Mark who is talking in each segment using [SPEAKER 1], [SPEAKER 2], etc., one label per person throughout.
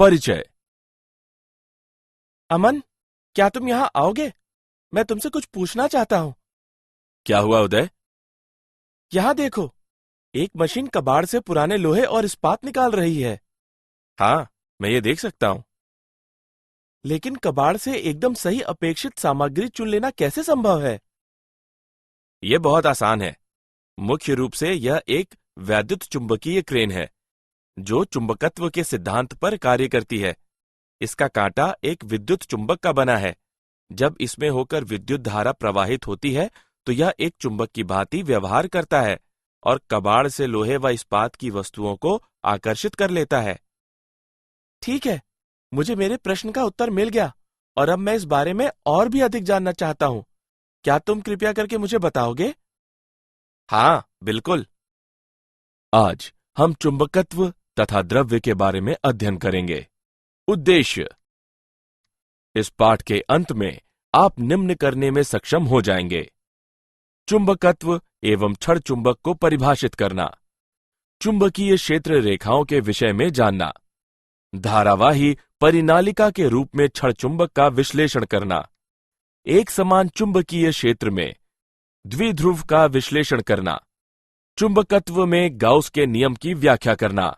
[SPEAKER 1] परिचय।
[SPEAKER 2] अमन, क्या तुम यहाँ आओगे? मैं तुमसे कुछ पूछना चाहता हूँ।
[SPEAKER 1] क्या हुआ उदय?
[SPEAKER 2] यहाँ देखो, एक मशीन कबाड़ से पुराने लोहे और इस्पात निकाल रही है।
[SPEAKER 1] हाँ, मैं ये देख सकता हूँ।
[SPEAKER 2] लेकिन कबाड़ से एकदम सही अपेक्षित सामग्री चुन लेना कैसे संभव है?
[SPEAKER 1] यह बहुत आसान है। मुख्य रूप से यह एक वैद्युत चुंबकीय क्रेन है जो चुंबकत्व के सिद्धांत पर कार्य करती है। इसका कांटा एक विद्युत चुंबक का बना है। जब इसमें होकर विद्युत धारा प्रवाहित होती है तो यह एक चुंबक की भांति व्यवहार करता है और कबाड़ से लोहे व इस्पात की वस्तुओं को आकर्षित कर लेता है।
[SPEAKER 2] ठीक है, मुझे मेरे प्रश्न का उत्तर मिल गया और अब मैं इस बारे में और भी अधिक जानना चाहता हूँ। क्या तुम कृपया करके मुझे बताओगे?
[SPEAKER 1] हाँ, बिल्कुल। आज हम चुंबकत्व तथा द्रव्य के बारे में अध्ययन करेंगे। उद्देश्य: इस पाठ के अंत में आप निम्न करने में सक्षम हो जाएंगे। चुंबकत्व एवं छड़ चुंबक को परिभाषित करना, चुंबकीय क्षेत्र रेखाओं के विषय में जानना, धारावाही परिनालिका के रूप में छड़ चुंबक का विश्लेषण करना, एक समान चुंबकीय क्षेत्र में द्विध्रुव का विश्लेषण करना, चुंबकत्व में गाउस के नियम की व्याख्या करना,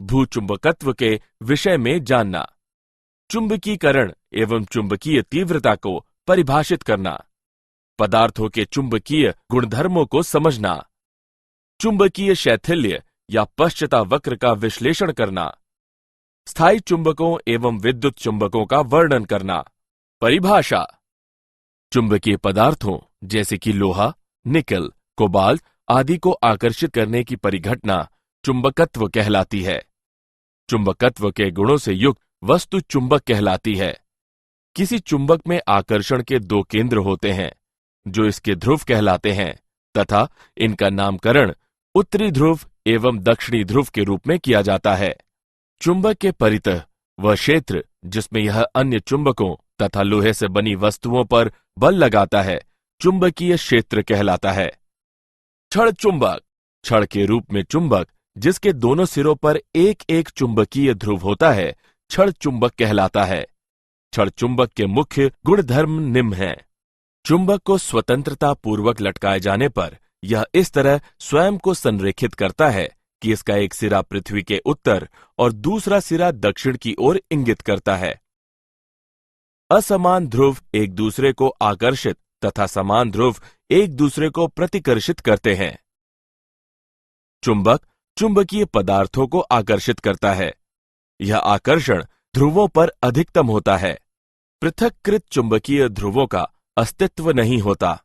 [SPEAKER 1] भूचुंबकत्व के विषय में जानना, चुंबकीकरण एवं चुंबकीय तीव्रता को परिभाषित करना, पदार्थों के चुंबकीय गुणधर्मों को समझना, चुंबकीय शैथिल्य या पश्चता वक्र का विश्लेषण करना, स्थायी चुंबकों एवं विद्युत चुंबकों का वर्णन करना। परिभाषा: चुंबकीय पदार्थों जैसे कि लोहा, निकल, कोबाल्ट आदि को आकर्षित करने की परिघटना चुंबकत्व कहलाती है। चुंबकत्व के गुणों से युक्त वस्तु चुंबक कहलाती है। किसी चुंबक में आकर्षण के दो केंद्र होते हैं जो इसके ध्रुव कहलाते हैं तथा इनका नामकरण उत्तरी ध्रुव एवं दक्षिणी ध्रुव के रूप में किया जाता है। चुंबक के परितः वह क्षेत्र जिसमें यह अन्य चुंबकों तथा लोहे से बनी वस्तुओं पर बल लगाता है चुंबकीय क्षेत्र कहलाता है। छड़ चुंबक: छड़ के रूप में चुंबक जिसके दोनों सिरों पर एक एक चुंबकीय ध्रुव होता है छड़ चुंबक कहलाता है। छड़ चुंबक के मुख्य गुणधर्म निम्न हैं। चुंबक को स्वतंत्रता पूर्वक लटकाए जाने पर यह इस तरह स्वयं को संरेखित करता है कि इसका एक सिरा पृथ्वी के उत्तर और दूसरा सिरा दक्षिण की ओर इंगित करता है। असमान ध्रुव एक दूसरे को आकर्षित तथा समान ध्रुव एक दूसरे को प्रतिकर्षित करते हैं। चुंबक चुंबकीय पदार्थों को आकर्षित करता है। यह आकर्षण ध्रुवों पर अधिकतम होता है। पृथक्कृत चुंबकीय ध्रुवों का अस्तित्व नहीं होता।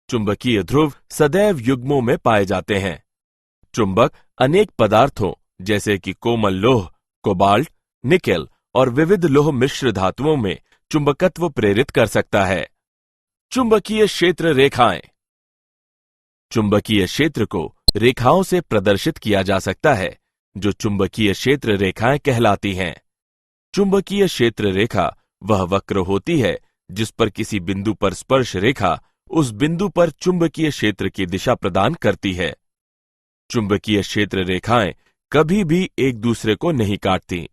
[SPEAKER 1] चुंबकीय ध्रुव सदैव युग्मों में पाए जाते हैं। चुंबक अनेक पदार्थों जैसे कि कोमल लोह, कोबाल्ट, निकेल और विविध लोह मिश्र धातुओं में चुंबकत्व प्रेरित कर सकता है। चुंबकीय क्षेत्र रेखाएं: चुंबकीय क्षेत्र को रेखाओं से प्रदर्शित किया जा सकता है जो चुंबकीय क्षेत्र रेखाएं कहलाती हैं। चुंबकीय क्षेत्र रेखा वह वक्र होती है जिस पर किसी बिंदु पर स्पर्श रेखा उस बिंदु पर चुंबकीय क्षेत्र की दिशा प्रदान करती है। चुंबकीय क्षेत्र रेखाएं कभी भी एक दूसरे को नहीं काटती।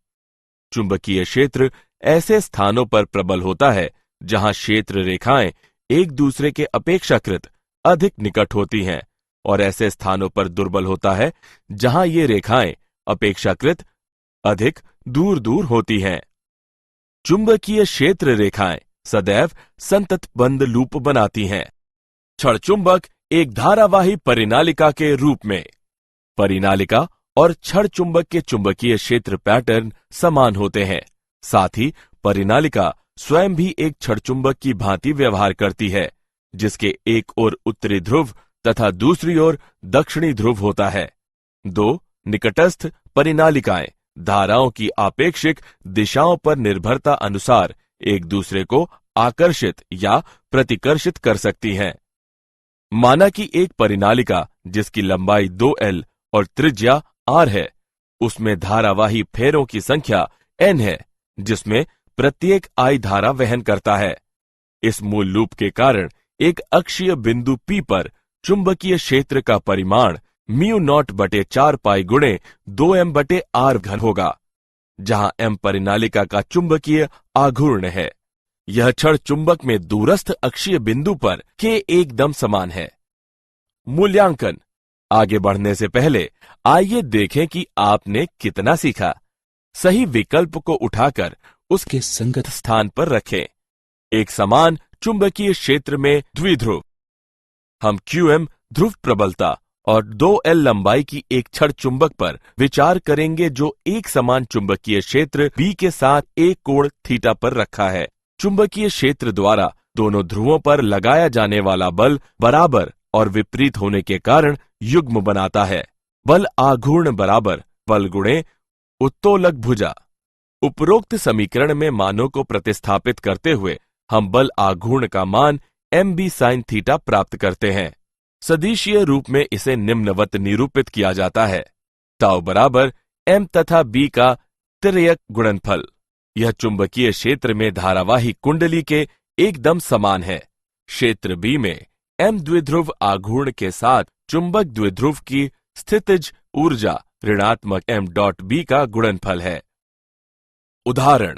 [SPEAKER 1] चुंबकीय क्षेत्र ऐसे स्थानों पर प्रबल होता है जहां क्षेत्र रेखाएं एक दूसरे के अपेक्षाकृत अधिक निकट होती हैं और ऐसे स्थानों पर दुर्बल होता है जहां ये रेखाएं अपेक्षाकृत अधिक दूर दूर होती हैं। चुंबकीय क्षेत्र रेखाएं सदैव संतत बंद लूप बनाती हैं। छड़ चुंबक एक धारावाही परिनालिका के रूप में। परिनालिका और छड़ चुंबक के चुंबकीय क्षेत्र पैटर्न समान होते हैं। साथ ही परिनालिका स्वयं भी एक छड़ चुंबक की भांति व्यवहार करती है जिसके एक ओर उत्तरी ध्रुव तथा दूसरी ओर दक्षिणी ध्रुव होता है। दो निकटस्थ परिनालिकाएं धाराओं की आपेक्षिक दिशाओं पर निर्भरता अनुसार एक दूसरे को आकर्षित या प्रतिकर्षित कर सकती हैं। माना कि एक परिनालिका जिसकी लंबाई 2L और त्रिज्या R है, उसमें धारावाही फेरों की संख्या N है जिसमें प्रत्येक I धारा वहन करता है। इस मूल लूप के कारण एक अक्षीय बिंदु P पर चुंबकीय क्षेत्र का परिमाण μ0/4 पाई गुणे 2m/r घन होगा। जहां m परिनालिका का चुंबकीय आघूर्ण है। यह क्षण चुंबक में दूरस्थ अक्षीय बिंदु पर के एकदम समान है। मूल्यांकन। आगे बढ़ने से पहले आइए देखें कि आपने कितना सीखा। सही विकल्प को उठाकर उसके संगत स्थान पर रखें। एक समान चुंबकीय क्षेत्र में द्विध्रुव। हम QM ध्रुव प्रबलता और 2L लंबाई की एक छड़ चुंबक पर विचार करेंगे जो एक समान चुंबकीय क्षेत्र B के साथ एक कोण थीटा पर रखा है। चुंबकीय क्षेत्र द्वारा दोनों ध्रुवों पर लगाया जाने वाला बल बराबर और विपरीत होने के कारण युग्म बनाता है। बल आघूर्ण बराबर बल गुणे उत्तोलक भुजा। उपरोक्त समीकरण में मानों को प्रतिस्थापित करते हुए हम बल आघूर्ण का मान mb sin थीटा प्राप्त करते हैं। सदिशीय रूप में इसे निम्नवत निरूपित किया जाता है। टाउ बराबर m तथा b का तिर्यक गुणनफल। यह चुंबकीय क्षेत्र में धारावाही कुंडली के एकदम समान है। क्षेत्र B में m द्विध्रुव आघूर्ण के साथ चुंबक द्विध्रुव की स्थितिज ऊर्जा ऋणात्मक m डॉट b का गुणनफल है। उदाहरण।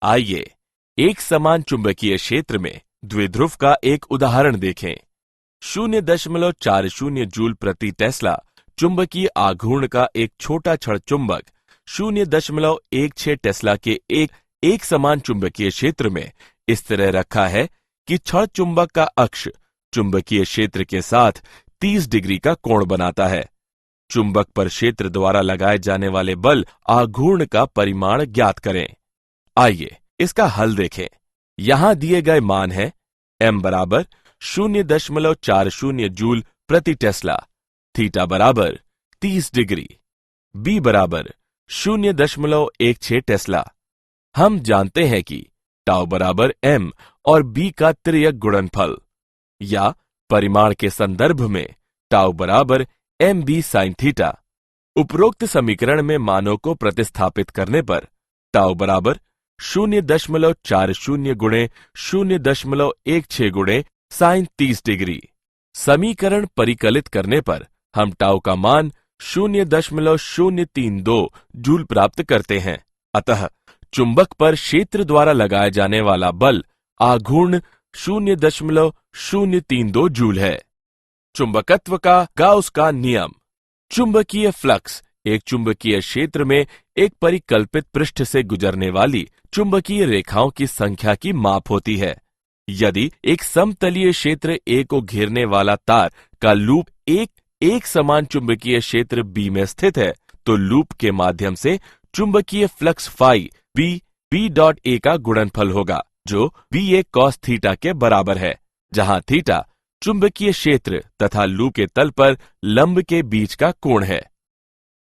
[SPEAKER 1] आइए एक समान चुंबकीय क्षेत्र में द्विध्रुव का एक उदाहरण देखें। 0.40 जूल प्रति टेस्ला चुंबकीय आघूर्ण का एक छोटा छड़ चुंबक 0.16 टेस्ला के एक समान चुंबकीय क्षेत्र में इस तरह रखा है कि छड़ चुंबक का अक्ष चुंबकीय क्षेत्र के साथ 30 डिग्री का कोण बनाता है। चुंबक पर क्षेत्र द्वारा लगाए जाने वाले बल आघूर्ण का परिमाण ज्ञात करें। आइए इसका हल देखें। यहां दिए गए मान है m बराबर 0.40 जूल प्रति टेस्ला, थीटा बराबर 30 डिग्री, b बराबर 0.16 टेस्ला। हम जानते हैं कि टाउ बराबर m और b का तिर्यक गुणनफल या परिमाण के संदर्भ में टाउ बराबर mb sin थीटा। उपरोक्त समीकरण में मानों को प्रतिस्थापित करने पर टाउ बराबर 0.40 गुणे 0.16 गुणे साइन 30 डिग्री। समीकरण परिकलित करने पर हम टाउ का मान 0.032 जूल प्राप्त करते हैं। अतः चुंबक पर क्षेत्र द्वारा लगाया जाने वाला बल आघूर्ण 0.032 जूल है। चुंबकत्व का गाउस का नियम। चुंबकीय फ्लक्स एक चुंबकीय क्षेत्र में एक परिकल्पित पृष्ठ से गुजरने वाली चुंबकीय रेखाओं की संख्या की माप होती है। यदि एक समतलीय क्षेत्र A को घेरने वाला तार का लूप एक समान चुंबकीय क्षेत्र B में स्थित है, तो लूप के माध्यम से चुंबकीय flux phi B dot A का गुणनफल होगा, जो BA cos थीटा के बराबर है, जहां थीटा चुंबकीय क्षेत्र तथा लूप के तल पर लंब के बीच का कोण है।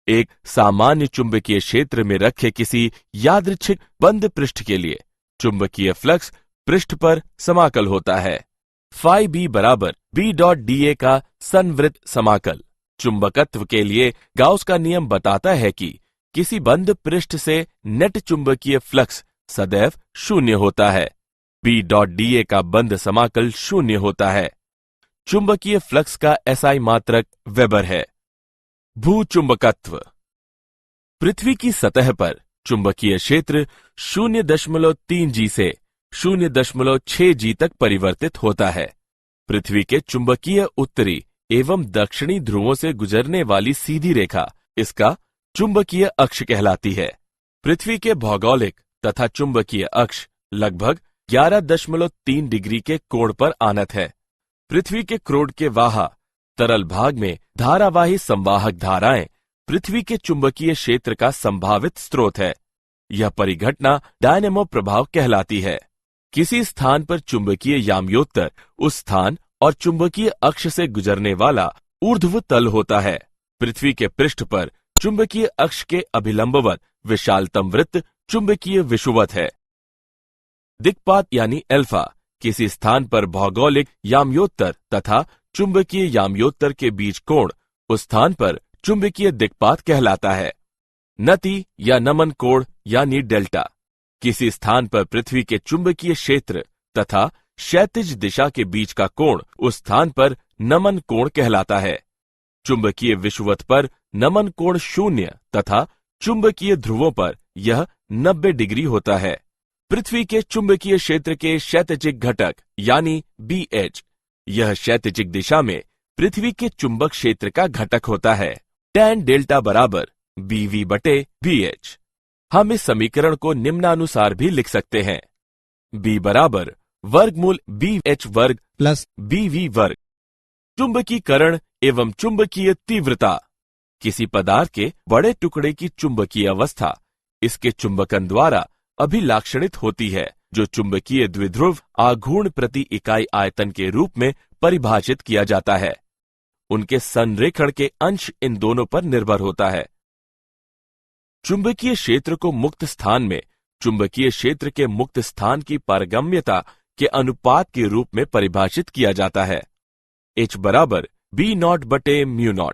[SPEAKER 1] एक सामान्य चुंबकीय क्षेत्र में रखे किसी यादृच्छिक बंद पृष्ठ के लिए चुंबकीय फ्लक्स पृष्ठ पर समाकल होता है। फाई B बराबर B डॉट DA का संवृत्त समाकल। चुंबकत्व के लिए गाउस का नियम बताता है कि किसी बंद पृष्ठ से नेट चुंबकीय फ्लक्स सदैव शून्य होता है। B डॉट DA का बंद समाकल शून्य होता है। चुंबकीय फ्लक्स का SI मात्रक वेबर है। भूचुंबकत्व। पृथ्वी की सतह पर चुंबकीय क्षेत्र 0.3 G से 0.6 G तक परिवर्तित होता है। पृथ्वी के चुंबकीय उत्तरी एवं दक्षिणी ध्रुवों से गुजरने वाली सीधी रेखा इसका चुंबकीय अक्ष कहलाती है। पृथ्वी के भौगोलिक तथा चुंबकीय अक्ष लगभग 11.3 डिग्री के कोण पर आनत है। पृथ्वी के क्रोड के वाहा तरल भाग में धारावाही संवाहक धाराएं पृथ्वी के चुंबकीय क्षेत्र का संभावित स्रोत है। यह परिघटना डायनेमो प्रभाव कहलाती है। किसी स्थान पर चुंबकीय याम्योत्तर उस स्थान और चुंबकीय अक्ष से गुजरने वाला ऊर्ध्व तल होता है। पृथ्वी के पृष्ठ पर चुंबकीय अक्ष के अभिलंबवत विशालतम वृत्त चुंबकीय विषुवत है। दिक्पात यानी अल्फा किसी स्थान पर भौगोलिक याम्योत्तर तथा चुंबकीय याम्योत्तर के बीच कोण उस स्थान पर चुंबकीय दिक्पात कहलाता है। नति या नमन कोण यानी डेल्टा किसी स्थान पर पृथ्वी के चुंबकीय क्षेत्र तथा क्षैतिज दिशा के बीच का कोण उस स्थान पर नमन कोण कहलाता है। चुंबकीय विषुवत पर नमन कोण 0 तथा चुंबकीय ध्रुवों पर यह 90 डिग्री होता है। पृथ्वी के चुंबकीय क्षेत्र के क्षैतिजिक घटक यानी BH, यह क्षैतिजिक दिशा में पृथ्वी के चुंबक क्षेत्र का घटक होता है। tan डेल्टा बराबर BV बटे BH। हम इस समीकरण को निम्नानुसार भी लिख सकते हैं। B बराबर वर्गमूल BH वर्ग प्लस BV वर्ग। चुंबकीकरण एवं चुंबकीय तीव्रता। किसी पदार्थ के बड़े टुकड़े की चुंबकीय अवस्था इसके चुंबकन द्वारा अभिलाक्षणित होती है, जो चुंबकीय द्विध्रुव आघूर्ण प्रति इकाई आयतन के रूप में परिभाषित किया जाता है। उनके संरेखण के अंश इन दोनों पर निर्भर होता है। चुंबकीय क्षेत्र को मुक्त स्थान में चुंबकीय क्षेत्र के मुक्त स्थान की पारगम्यता के अनुपात के रूप में परिभाषित किया जाता है। H बराबर B0 बटे म्यू0।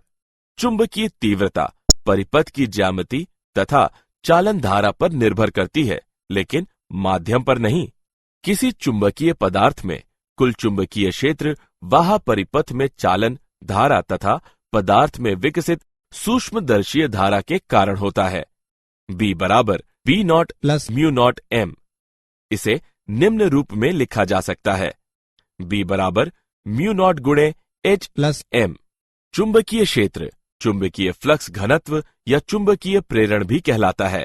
[SPEAKER 1] चुंबकीय तीव्रता परिपथ की ज्यामिति तथा चालन धारा पर निर्भर करती है, लेकिन माध्यम पर नहीं। किसी चुंबकीय पदार्थ में कुल चुंबकीय क्षेत्र वाह परिपथ में चालन धारा तथा पदार्थ में विकसित सूक्ष्मदर्शीय धारा के कारण होता है। B बराबर B0 प्लस म्यू0 M। इसे निम्न रूप में लिखा जा सकता है। B बराबर म्यू0 गुणे H प्लस M। चुंबकीय क्षेत्र चुंबकीय फ्लक्स घनत्व या चुंबकीय प्रेरण भी कहलाता है।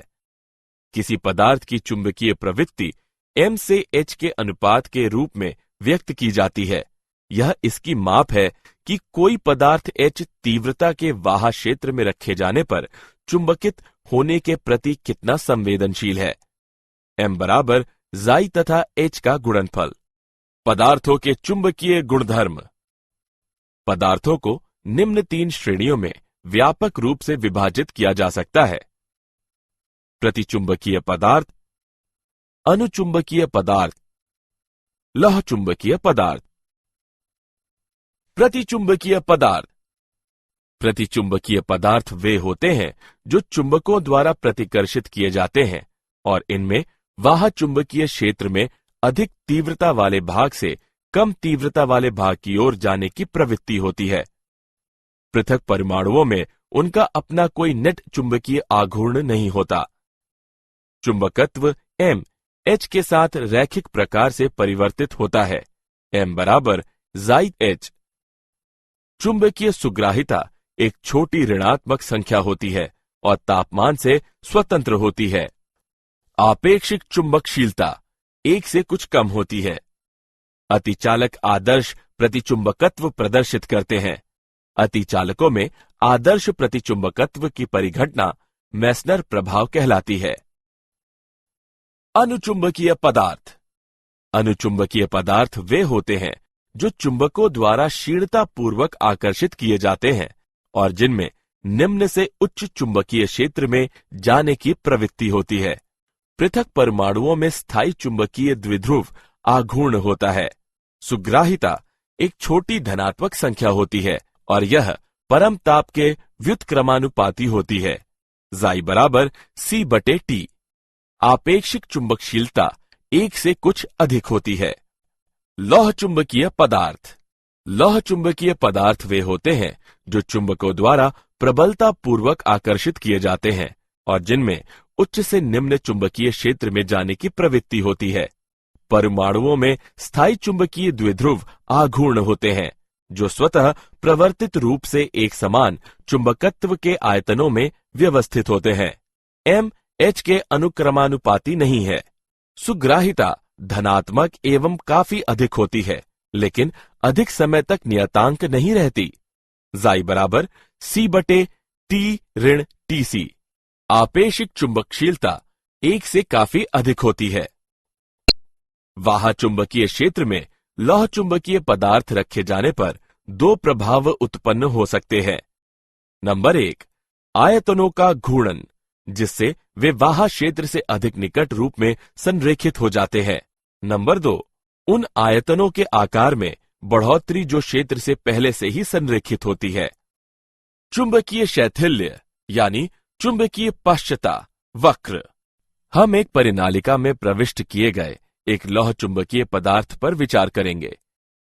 [SPEAKER 1] किसी पदार्थ की चुंबकीय प्रवृत्ति M से H के अनुपात के रूप में व्यक्त की जाती है। यह इसकी माप है कि कोई पदार्थ H तीव्रता के वाह क्षेत्र में रखे जाने पर चुंबकित होने के प्रति कितना संवेदनशील है। M बराबर जाई तथा H का गुणनफल। पदार्थों के चुंबकीय गुणधर्म। पदार्थों को निम्न 3 श्रेणियों में व्यापक रूप से विभाजित किया जा सकता है। प्रतिचुंबकीय पदार्थ, अनुचुंबकीय पदार्थ, लौह चुंबकीय पदार्थ। प्रतिचुंबकीय पदार्थ। प्रतिचुंबकीय पदार्थ वे होते हैं जो चुंबकों द्वारा प्रतिकर्षित किए जाते हैं और इनमें वाह चुंबकीय क्षेत्र में अधिक तीव्रता वाले भाग से कम तीव्रता वाले भाग की ओर जाने की प्रवृत्ति होती है। पृथक परमाणुओं में उनका अपना कोई नेट चुंबकीय आघूर्ण नहीं होता। चुंबकत्व M H के साथ रैखिक प्रकार से परिवर्तित होता है। M बराबर जाई H। चुंबकीय सुग्राहिता एक छोटी ऋणात्मक संख्या होती है और तापमान से स्वतंत्र होती है। आपेक्षिक चुंबकशीलता 1 से कुछ कम होती है। अतिचालक आदर्श प्रतिचुंबकत्व प्रदर्शित करते हैं। अतिचालकों में आदर्श प्रतिचुंबकत्व की परिघटना मेसनर प्रभाव कहलाती है। अनुचुंबकीय पदार्थ। अनुचुंबकीय पदार्थ वे होते हैं जो चुंबकों द्वारा क्षीणतापूर्वक आकर्षित किए जाते हैं और जिनमें निम्न से उच्च चुंबकीय क्षेत्र में जाने की प्रवृत्ति होती है। पृथक परमाणुओं में स्थायी चुंबकीय द्विध्रुव आघूर्ण होता है। सुग्राहिता एक छोटी धनात्मक संख्या होती है और यह परम ताप के व्युत्क्रमानुपाती होती है। जाई बराबर C बटे T। आपेक्षिक चुंबकशीलता 1 से कुछ अधिक होती है। लौह चुंबकीय पदार्थ। लौह चुंबकीय पदार्थ वे होते हैं जो चुंबकों द्वारा प्रबलता पूर्वक आकर्षित किए जाते हैं और जिनमें उच्च से निम्न चुंबकीय क्षेत्र में जाने की प्रवृत्ति होती है। परमाणुओं में स्थायी चुंबकीय द्विध्रुव आघूर्ण होते हैं जो स्वतः प्रवर्तित रूप से एक समान चुंबकत्व के आयतनों में व्यवस्थित होते हैं। M H के अनुक्रमानुपाती नहीं है। सुग्राहिता धनात्मक एवं काफी अधिक होती है, लेकिन अधिक समय तक नियतांक नहीं रहती। जाई बराबर C बटे T ऋण TC। आपेक्षिक चुंबकशीलता 1 से काफी अधिक होती है। वाह चुंबकीय क्षेत्र में लौह चुंबकीय पदार्थ रखे जाने पर 2 प्रभाव उत्पन्न हो सकते हैं। नंबर 1, आयतनों का घूर्णन, जिससे वे वाह क्षेत्र से अधिक निकट रूप में संरेखित हो जाते हैं। नंबर 2, उन आयतनों के आकार में बढ़ोतरी जो क्षेत्र से पहले से ही संरेखित होती है। चुंबकीय शैथिल्य यानी चुंबकीय पश्चता वक्र। हम एक परिनालिका में प्रविष्ट किए गए एक लौह चुंबकीय पदार्थ पर विचार करेंगे।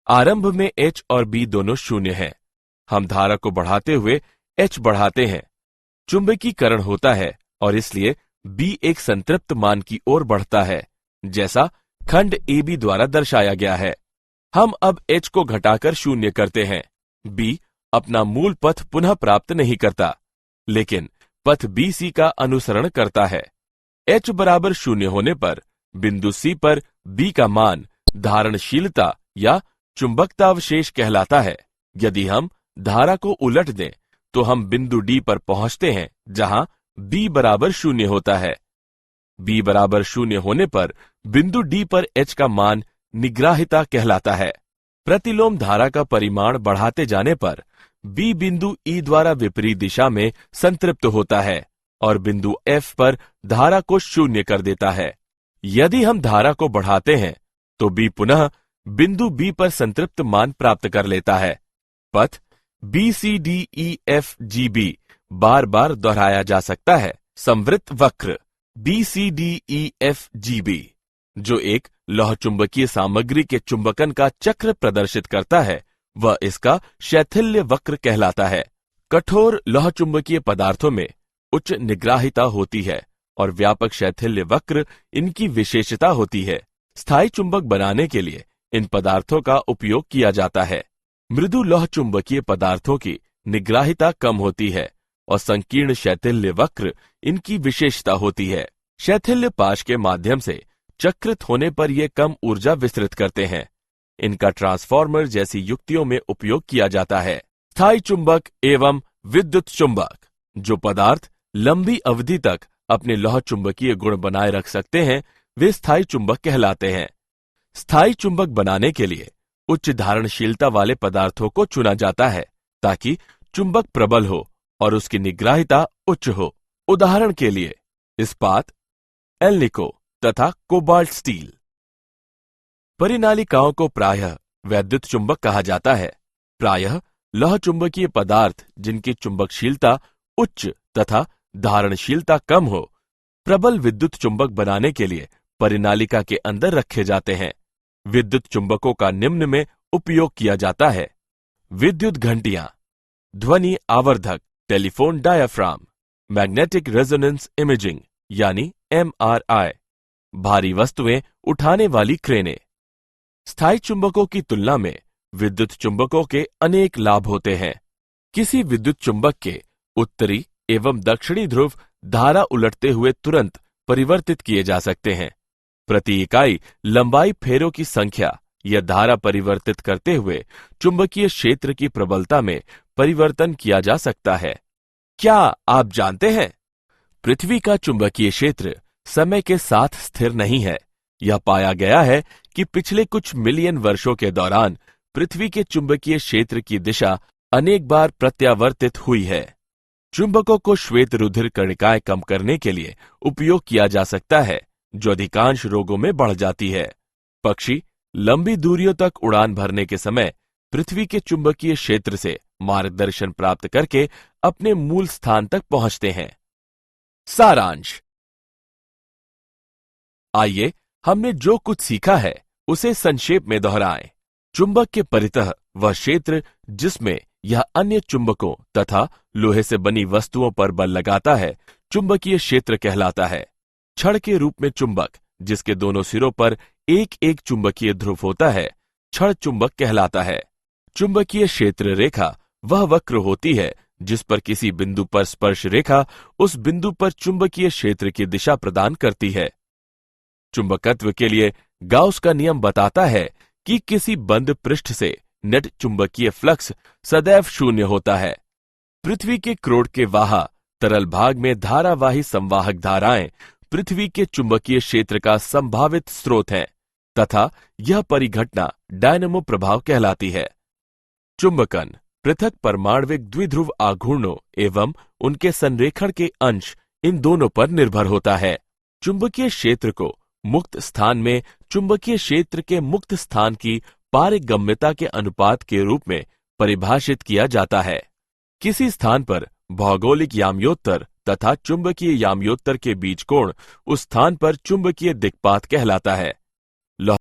[SPEAKER 1] आरंभ में H और B दोनों शून्य हैं। हम धारा को बढ़ाते हुए H बढ़ाते हैं। चुंबकीकरण होता है और इसलिए B एक संतृप्त मान की ओर बढ़ता है, जैसा खंड AB द्वारा दर्शाया गया है। हम अब H को घटाकर शून्य करते हैं। B अपना मूल पथ पुनः प्राप्त नहीं करता, लेकिन पथ BC का अनुसरण करता है। H बराबर शून्य होने पर बिंदु C पर B का मान धारणशीलता या चुंबकतावशेष कहलाता है। यदि हम धारा को उलट दें तो हम बिंदु D पर पहुंचते हैं, जहां B बराबर शून्य होता है। B बराबर शून्य होने पर बिंदु D पर H का मान निग्राहिता कहलाता है। प्रतिलोम धारा का परिमाण बढ़ाते जाने पर B बिंदु E द्वारा विपरीत दिशा में संतृप्त होता है और बिंदु F पर धारा को शून्य कर देता है। यदि हम धारा को बढ़ाते हैं तो B पुनः बिंदु B पर संतृप्त मान प्राप्त कर लेता है। पथ BCDEFGB बार बार दोहराया जा सकता है। संवृत्त वक्र BCDEFGB, जो एक लौह चुंबकीय सामग्री के चुंबकन का चक्र प्रदर्शित करता है, वह इसका शैथिल्य वक्र कहलाता है। कठोर लौह चुंबकीय पदार्थों में उच्च निग्राहिता होती है और व्यापक शैथिल्य वक्र इनकी विशेषता होती है। स्थायी चुंबक बनाने के लिए इन पदार्थों का उपयोग किया जाता है। मृदु लौह चुंबकीय पदार्थों की निग्राहिता कम होती है और संकीर्ण शैथिल्य वक्र इनकी विशेषता होती है। शैथिल्य पाश के माध्यम से चक्रित होने पर ये कम ऊर्जा विस्तृत करते हैं। इनका ट्रांसफार्मर जैसी युक्तियों में उपयोग किया जाता है। स्थायी चुंबक एवं विद्युत चुंबक, जो पदार्थ लंबी अवधि तक अपने लौह चुंबकीय गुण बनाए रख सकते हैं, वे स्थायी चुंबक कहलाते हैं। स्थायी चुंबक बनाने के लिए उच्च धारणशीलता वाले पदार्थों को चुना जाता है ताकि चुंबक प्रबल हो और उसकी निग्राहिता उच्च हो। उदाहरण के लिए इस्पात, एल्निको तथा कोबाल्ट स्टील। परिनालिकाओं को प्रायः वैद्युत चुंबक कहा जाता है। प्रायः लौह चुंबकीय पदार्थ जिनकी चुंबकशीलता उच्च तथा धारणशीलता कम हो, प्रबल विद्युत चुंबक बनाने के लिए परिनालिका के अंदर रखे जाते हैं। विद्युत चुंबकों का निम्न में उपयोग किया जाता है: विद्युत घंटियां, ध्वनि आवर्धक, telephone diaphragm, magnetic resonance imaging यानी MRI, भारी वस्तुएं उठाने वाली क्रेनें। स्थायी चुंबकों की तुलना में विद्युत चुंबकों के अनेक लाभ होते हैं। किसी विद्युत चुंबक के उत्तरी एवं दक्षिणी ध्रुव धारा उलटते हुए तुरंत परिवर्तित किए जा सकते हैं। प्रति इकाई लंबाई फेरों की संख्या या धारा परिवर्तित करते हुए चुंबकीय क्षेत्र की प्रबलता में परिवर्तन किया जा सकता है। क्या आप जानते हैं, पृथ्वी का चुंबकीय क्षेत्र समय के साथ स्थिर नहीं है। यह पाया गया है कि पिछले कुछ मिलियन वर्षों के दौरान पृथ्वी के चुंबकीय क्षेत्र की दिशा अनेक बार प्रत्यावर्तित हुई है। चुंबकों को श्वेत रुधिर कणिकाएं कम करने के लिए उपयोग किया जा सकता है, जो अधिकांश रोगों में बढ़ जाती है। पक्षी लंबी दूरियों तक उड़ान भरने के समय पृथ्वी के चुंबकीय क्षेत्र से मार्गदर्शन प्राप्त करके अपने मूल स्थान तक पहुंचते हैं। सारांश। आइए हमने जो कुछ सीखा है उसे संक्षेप में दोहराएं। चुंबक के परितः वह क्षेत्र जिसमें यह अन्य चुंबकों तथा लोहे से बनी वस्तुओं पर बल लगाता है, चुंबकीय क्षेत्र कहलाता है। छड़ के रूप में चुंबक, जिसके दोनों सिरों पर एक एक चुंबकीय ध्रुव होता है, छड़ चुंबक कहलाता है। चुंबकीय क्षेत्र रेखा वह वक्र होती है जिस पर किसी बिंदु पर स्पर्श रेखा उस बिंदु पर चुंबकीय क्षेत्र की दिशा प्रदान करती है। चुंबकत्व के लिए गाउस का नियम बताता है कि किसी बंद पृष्ठ से नेट चुंबकीय फ्लक्स सदैव शून्य होता है। पृथ्वी के क्रोड के वाहा तरल भाग में धारावाही संवाहक धाराएं पृथ्वी के चुंबकीय क्षेत्र का संभावित स्रोत हैं तथा यह परिघटना डायनेमो प्रभाव कहलाती है। चुंबकन पृथक परमाण्विक द्विध्रुव आघूर्णों एवं उनके संरेखण के अंश, इन दोनों पर निर्भर होता है। चुंबकीय क्षेत्र को मुक्त स्थान में चुंबकीय क्षेत्र के मुक्त स्थान की पारगम्यता के अनुपात के रूप में परिभाषित किया जाता है। किसी स्थान पर भौगोलिक याम्योत्तर तथा चुंबकीय याम्योत्तर के बीच कोण उस स्थान पर चुंबकीय दिक्पात कहलाता है।